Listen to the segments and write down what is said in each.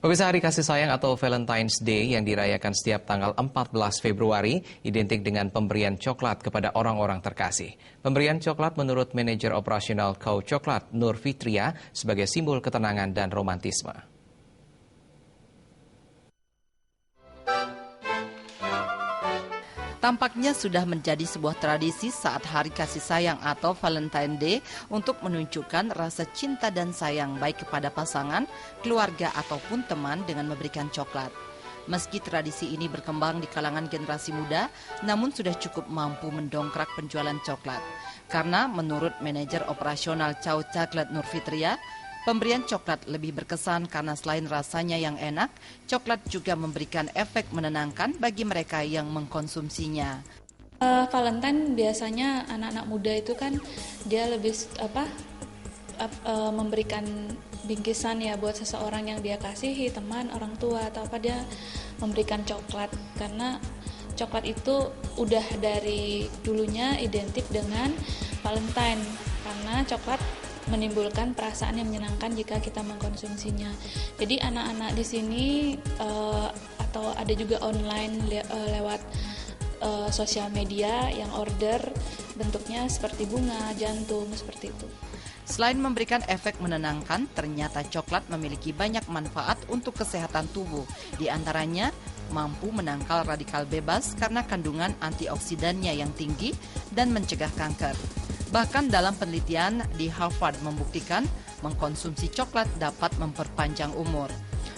Pemirsa, Hari Kasih Sayang atau Valentine's Day yang dirayakan setiap tanggal 14 Februari identik dengan pemberian coklat kepada orang-orang terkasih. Pemberian coklat menurut manajer operasional Kau Coklat Nur Fitria sebagai simbol ketenangan dan romantisme. Tampaknya sudah menjadi sebuah tradisi saat Hari Kasih Sayang atau Valentine Day untuk menunjukkan rasa cinta dan sayang baik kepada pasangan, keluarga ataupun teman dengan memberikan coklat. Meski tradisi ini berkembang di kalangan generasi muda, namun sudah cukup mampu mendongkrak penjualan coklat. Karena menurut manajer operasional Kau Coklat Nur Fitria, pemberian coklat lebih berkesan karena selain rasanya yang enak, coklat juga memberikan efek menenangkan bagi mereka yang mengkonsumsinya. Valentine biasanya anak-anak muda itu kan dia lebih memberikan bingkisan ya buat seseorang yang dia kasihi, teman, orang tua atau apa, dia memberikan coklat karena coklat itu udah dari dulunya identik dengan Valentine karena coklat menimbulkan perasaan yang menyenangkan jika kita mengkonsumsinya. Jadi anak-anak di sini atau ada juga online lewat sosial media yang order bentuknya seperti bunga, jantung, seperti itu. Selain memberikan efek menenangkan, ternyata coklat memiliki banyak manfaat untuk kesehatan tubuh. Di antaranya, mampu menangkal radikal bebas karena kandungan antioksidannya yang tinggi dan mencegah kanker. Bahkan dalam penelitian di Harvard membuktikan mengkonsumsi coklat dapat memperpanjang umur.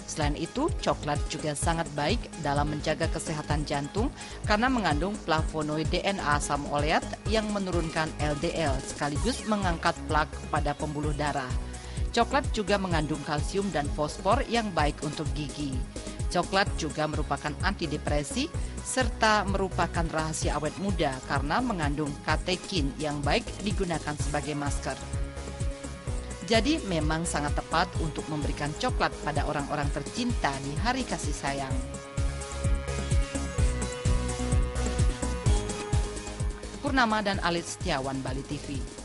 Selain itu, coklat juga sangat baik dalam menjaga kesehatan jantung karena mengandung flavonoid DNA asam oleat yang menurunkan LDL sekaligus mengangkat plak pada pembuluh darah. Coklat juga mengandung kalsium dan fosfor yang baik untuk gigi. Coklat juga merupakan antidepresi serta merupakan rahasia awet muda karena mengandung katekin yang baik digunakan sebagai masker. Jadi memang sangat tepat untuk memberikan coklat pada orang-orang tercinta di Hari Kasih Sayang. Purnama dan Alit Setiawan, Bali TV.